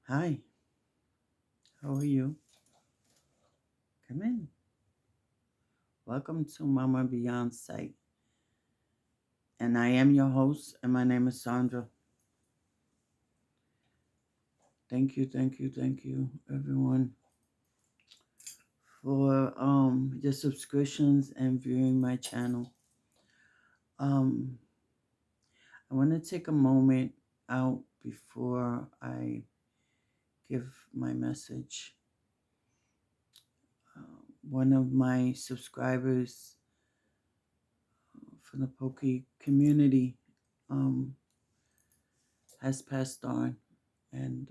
Hi, how are you? Come in. Welcome to Mama Beyond Sight. And I am your host, and my name is Sandra. Thank you, everyone, for your subscriptions and viewing my channel. Um, I want to take a moment out before I give my message. One of my subscribers from the Poke community um, has passed on, and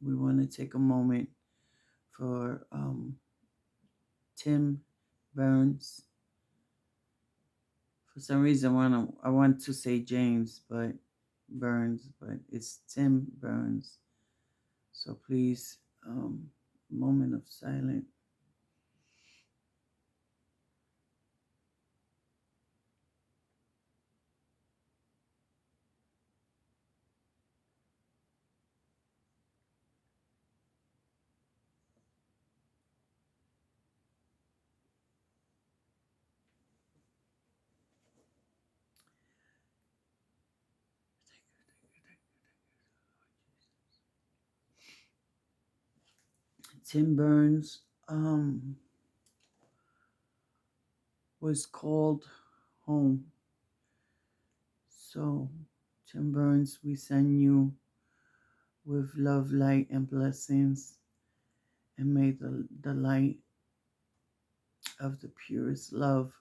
we want to take a moment for Tim Burns. For some reason, I want to say James, but Burns, but it's Tim Burns. So please, moment of silence. Tim Burns was called home. So, Tim Burns, we send you with love, light, and blessings, and may the light of the purest love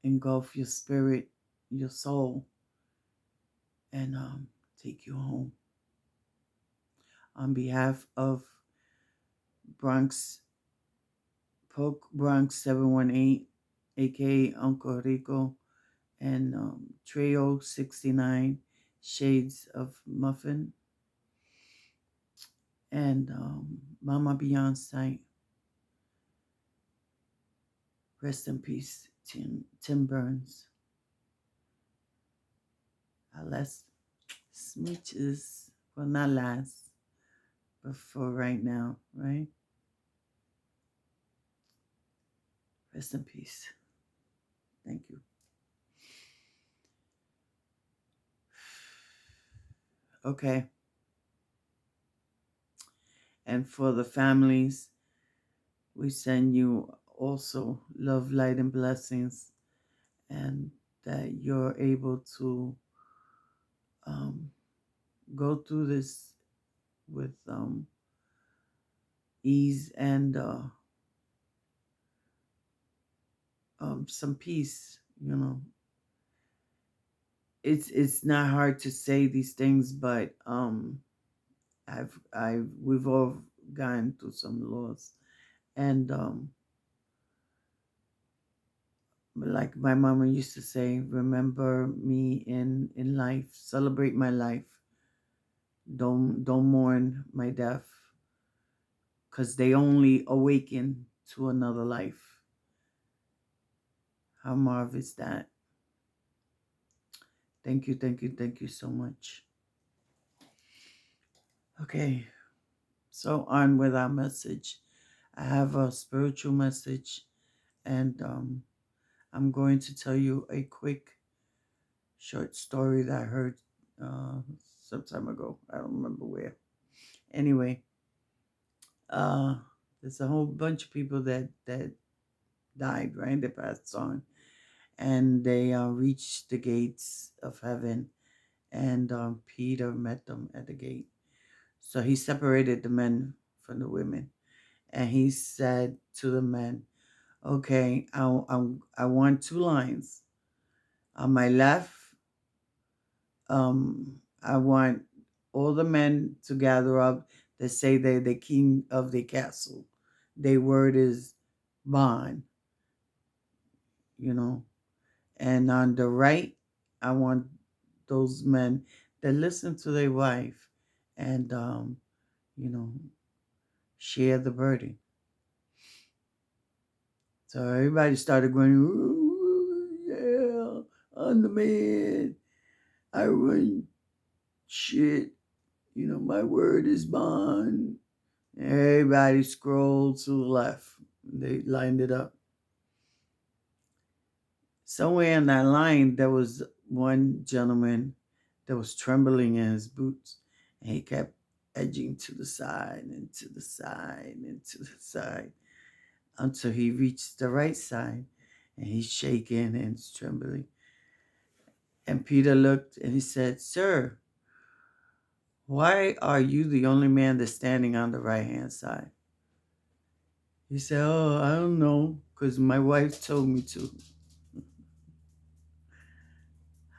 engulf your spirit, your soul, and take you home. On behalf of Bronx Poke Bronx 718, aka Uncle Rico, and Trio 69 Shades of Muffin, and Mama Beyond Sight. Rest in peace, Tim Burns. Our last smooches, well, not last, but for right now, right? Rest in peace. Thank you. Okay. And for the families, we send you also love, light, and blessings, and that you're able to um, go through this with ease and some peace. You know, it's not hard to say these things, but we've all gone through some loss, and like my mama used to say, remember me in life, celebrate my life, don't mourn my death, because they only awaken to another life. How marvelous that. Thank you so much. Okay, so on with our message. I have a spiritual message, and I'm going to tell you a quick short story that I heard uh, some time ago. I don't remember where. Anyway, uh, there's a whole bunch of people that died, right? They passed on, and they reached the gates of heaven, and Peter met them at the gate. So he separated the men from the women, and he said to the men, "Okay, I want two lines. On my left, I want all the men to gather up that say they're the king of the castle. Their word is bond, you know. And on the right, I want those men that listen to their wife and, you know, share the burden." So everybody started going, "Ooh, yeah, I'm the man. I run shit. My word is bond. Everybody scrolled to the left. They lined it up. Somewhere in that line, there was one gentleman that was trembling in his boots, and he kept edging to the side and to the side and to the side until he reached the right side, and he's shaking and trembling. And Peter looked and he said, "Sir, why are you the only man that's standing on the right hand side?" He said, "Oh, I don't know, because my wife told me to."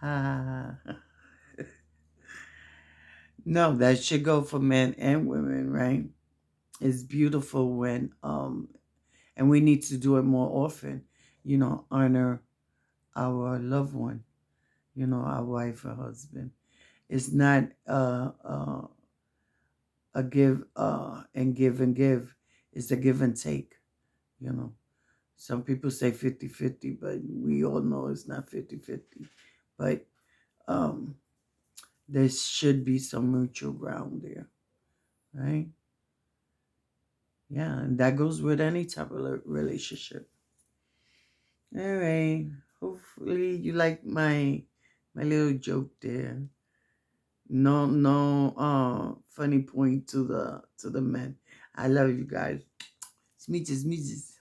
Ha. No, that should go for men and women, right? It's beautiful when and we need to do it more often, honor our loved one, our wife or husband. It's not a give and give. It's a give and take, you know. Some people say 50-50, but we all know it's not 50-50. But um there should be some mutual ground there, right? Yeah, and that goes with any type of relationship. All right. Hopefully you like my little joke there. No funny point to the men. I love you guys. Smidges, smidges.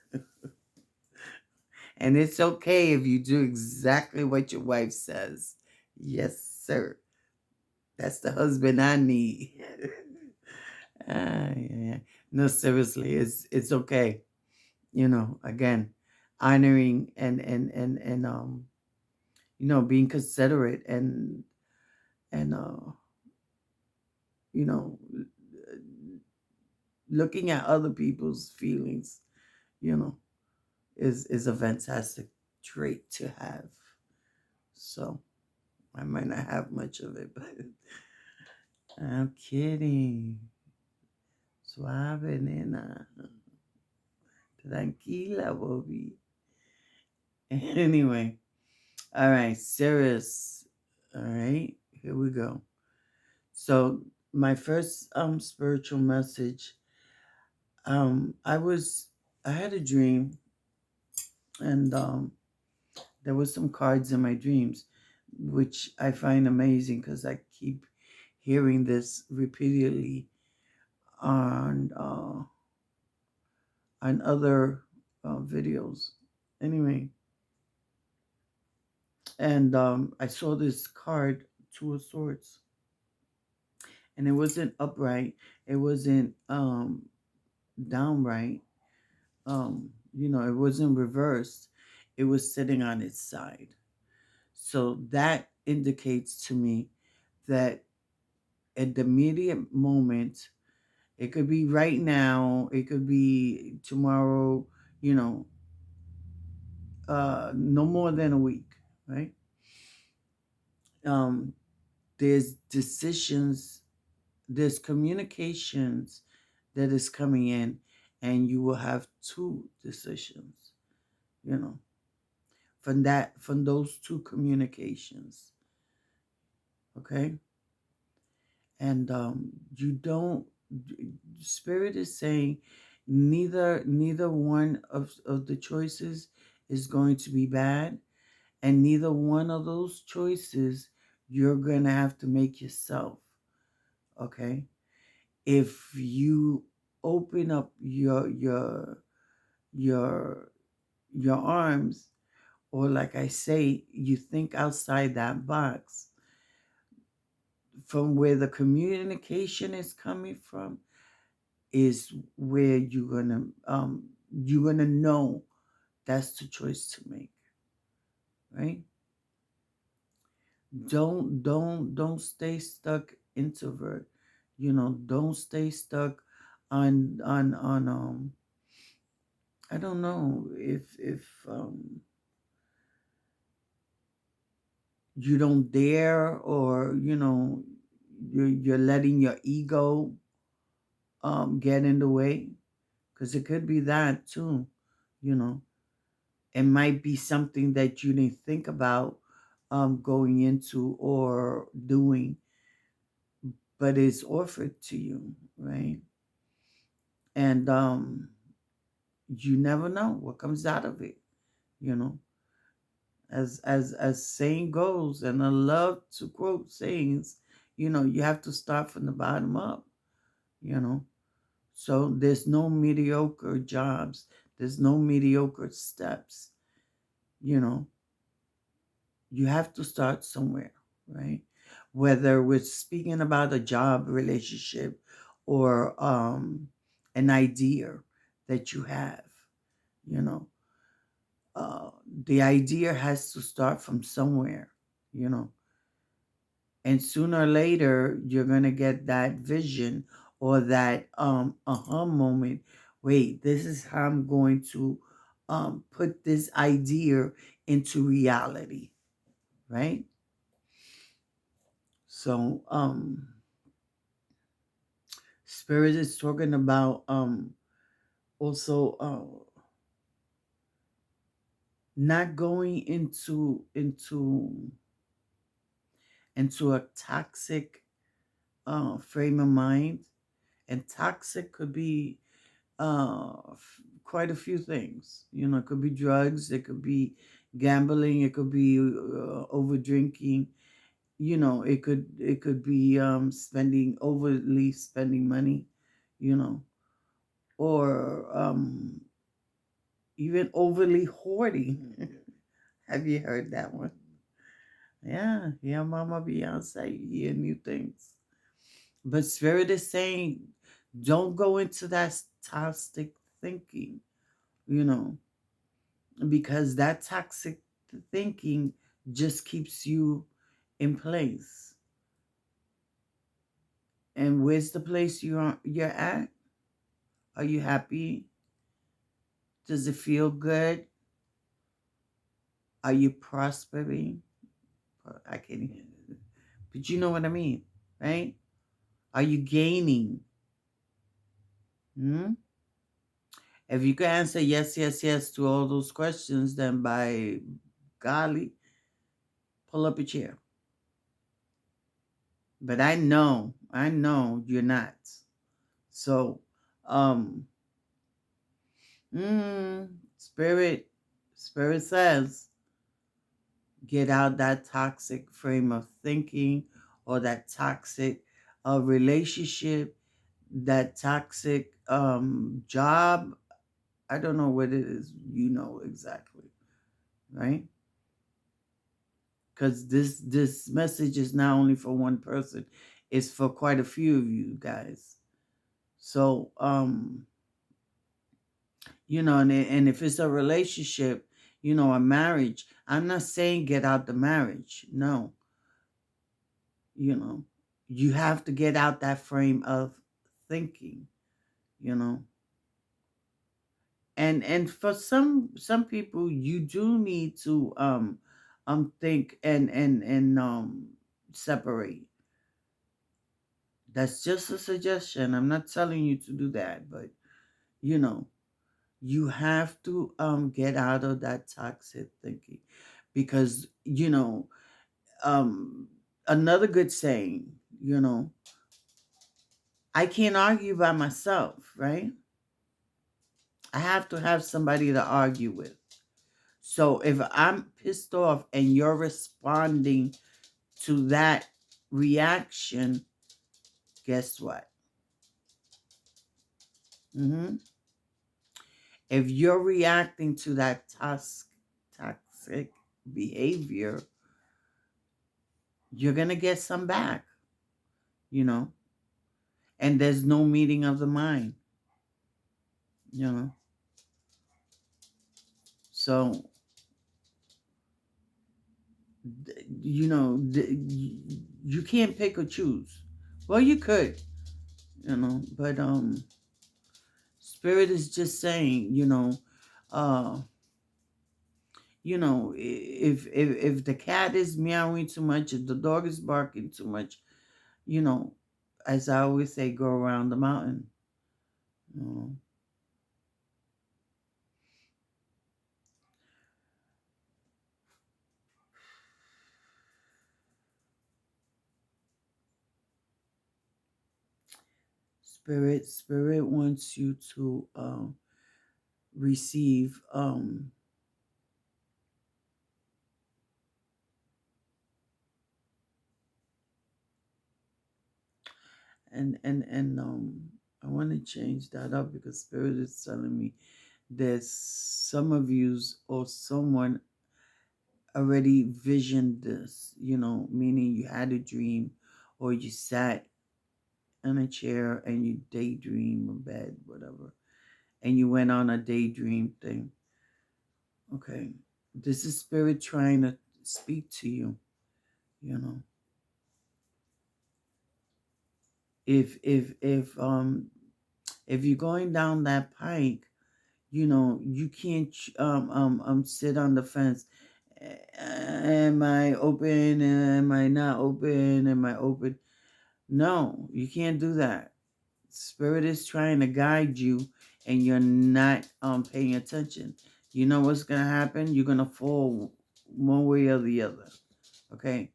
And it's okay if you do exactly what your wife says. Yes, sir. That's the husband I need. Yeah. No, seriously, it's okay. Again, honoring and being considerate and you know looking at other people's feelings, you know, is a fantastic trait to have. So I might not have much of it, but I'm kidding. Suave, nena. Tranquila, Bobby. Anyway, all right, serious. All right, here we go. So my first spiritual message, I had a dream, and there was some cards in my dreams, which I find amazing because I keep hearing this repeatedly on other videos. Anyway, and I saw this card, Two of Swords, and it wasn't upright. It wasn't downright. It wasn't reversed. It was sitting on its side. So that indicates to me that at the immediate moment, it could be right now, it could be tomorrow, you know, no more than a week, right? Um, there's decisions, there's communications that is coming in, and you will have two decisions, you know, from those two communications. Okay. And you don't spirit is saying neither one of the choices is going to be bad, and neither one of those choices you're gonna have to make yourself. Okay. If you open up your your arms, or like I say, you think outside that box, from where the communication is coming from, is where you're gonna know that's the choice to make, right? Don't stay stuck introvert. Don't stay stuck on I don't know if you don't dare, or you're letting your ego get in the way, because it could be that too. you know it might be something that you didn't think about going into or doing, but it's offered to you, right? And you never know what comes out of it, you know. As saying goes, and I love to quote sayings, you have to start from the bottom up, you know. So there's no mediocre jobs, there's no mediocre steps, you know. You have to start somewhere, right? Whether we're speaking about a job relationship or an idea that you have, you know, the idea has to start from somewhere, you know. And sooner or later, you're going to get that vision or that aha moment. Wait, this is how I'm going to put this idea into reality, right? So, Spirit is talking about also not going into a toxic frame of mind, and toxic could be quite a few things. It could be drugs, it could be gambling, it could be over drinking. It could be overly spending money. You know, or even overly hoarding. Have you heard that one? Yeah, Mama Beyonce, you hear new things. But Spirit is saying, don't go into that toxic thinking, you know, because that toxic thinking just keeps you in place. And where's the place you're at? Are you happy? Does it feel good? Are you prospering? I can't even. But you know what I mean, right? Are you gaining? Hmm? If you can answer yes, yes, yes to all those questions, then by golly, pull up a chair. But I know you're not. So, um, mm, spirit, spirit says, get out that toxic frame of thinking or that toxic relationship, that toxic job. I don't know what it is, exactly, right? Because this message is not only for one person, it's for quite a few of you guys. So and if it's a relationship, a marriage, I'm not saying get out the marriage. No. you know you have to get out that frame of thinking, you know and for some people, you do need to think and separate. That's just a suggestion. I'm not telling you to do that, but you know you have to get out of that toxic thinking, because um another good saying, I can't argue by myself, right? I have to have somebody to argue with. So if I'm pissed off and you're responding to that reaction, guess what? Hmm. If you're reacting to that toxic behavior, you're going to get some back, you know, and there's no meeting of the mind, you know. So, you can't pick or choose. Well, you could, but Spirit is just saying, uh if the cat is meowing too much, if the dog is barking too much, you know as I always say, go around the mountain. you know. Spirit wants you to receive and I want to change that up because Spirit is telling me there's some of yous or someone already visioned this, meaning you had a dream or you sat in a chair and you daydream in bed, whatever, and you went on a daydream thing. Okay. This is Spirit trying to speak to you, you know. If you're going down that pike, you can't sit on the fence. Am I open? Am I not open? Am I open? No, you can't do that. Spirit is trying to guide you and you're not paying attention. You know what's gonna happen? You're gonna fall one way or the other. Okay?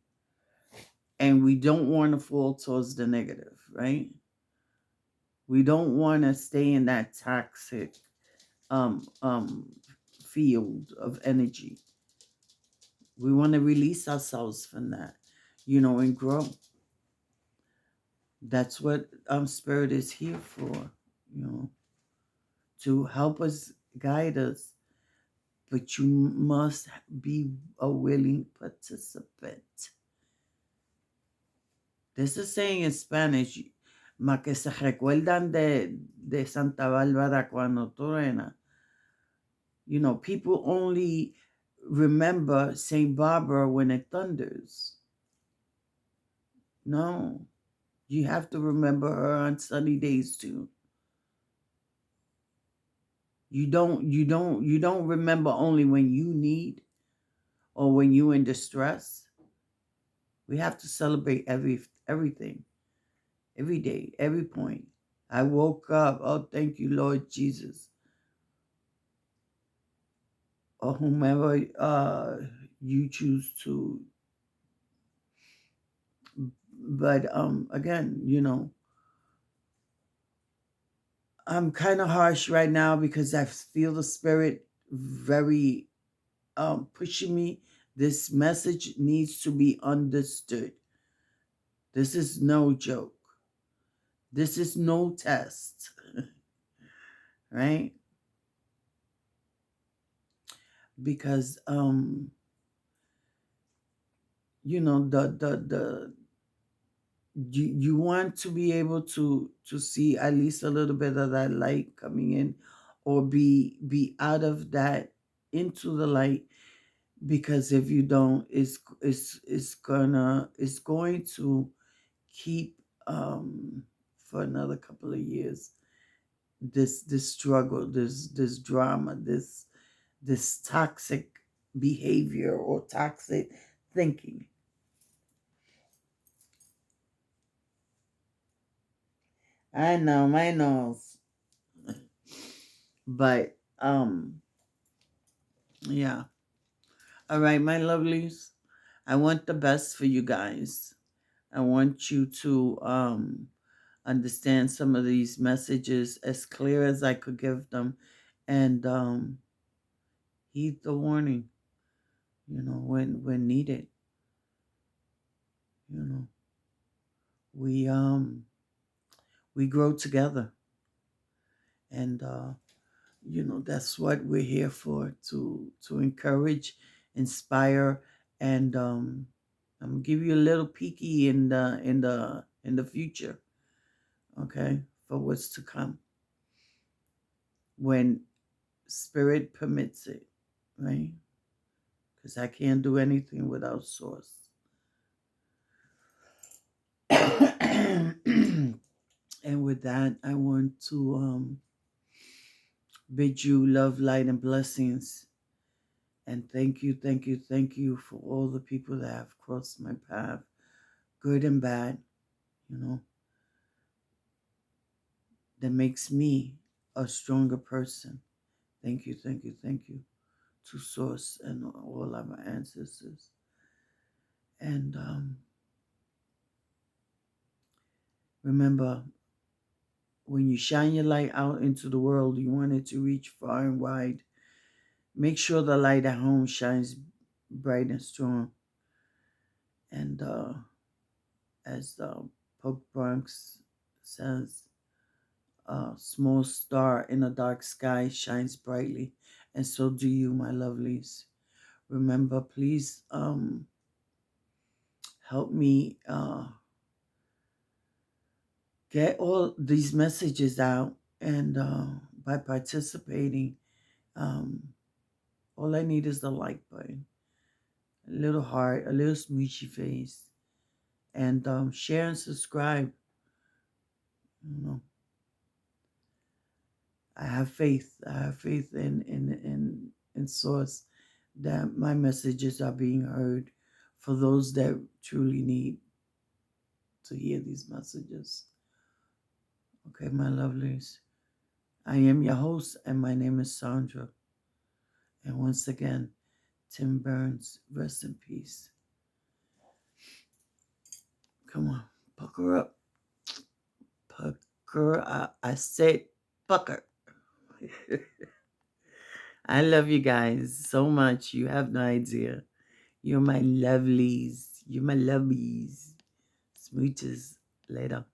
And we don't want to fall towards the negative, right? We don't want to stay in that toxic um um field of energy. We want to release ourselves from that, and grow. That's what spirit is here for, to help us, guide us, but you must be a willing participant. There's a saying in Spanish, ma que se recuerdan de Santa Bárbara cuando truena. People only remember St. Barbara when it thunders. No, you have to remember her on sunny days too. You don't remember only when you need or when you in distress. We have to celebrate everything, every day, every point. I woke up. Oh, thank you, Lord Jesus. Or whomever you choose to. But again, I'm kind of harsh right now because I feel the spirit very pushing me. This message needs to be understood. This is no joke. This is no test, right? Because the you want to be able to see at least a little bit of that light coming in, or be out of that into the light, because if you don't, it's going to keep for another couple of years, this struggle, this drama, this toxic behavior or toxic thinking. I know my nose. But yeah. All right, my lovelies. I want the best for you guys. I want you to understand some of these messages as clear as I could give them, and heed the warning, when needed. You know, we grow together, and that's what we're here for, to encourage, inspire, and I'm gonna give you a little peeky in the future, okay, for what's to come when spirit permits it, right? Because I can't do anything without source. And with that, I want to bid you love, light, and blessings. And thank you, thank you, thank you for all the people that have crossed my path, good and bad, you know, that makes me a stronger person. Thank you, thank you, thank you to Source and all of my ancestors. And remember, when you shine your light out into the world, you want it to reach far and wide. Make sure the light at home shines bright and strong. And as Pope Bronx says, a small star in a dark sky shines brightly, and so do you, my lovelies. Remember, please help me get all these messages out, and by participating, um, all I need is the like button, a little heart, a little smoochy face, and share and subscribe. You know, I have faith. I have faith in Source that my messages are being heard for those that truly need to hear these messages. Okay, my lovelies. I am your host, and my name is Sandra. And once again, Tim Burns, rest in peace. Come on, pucker up. Pucker up. I said pucker. I love you guys so much. You have no idea. You're my lovelies. You're my lovies. Smooches. Later.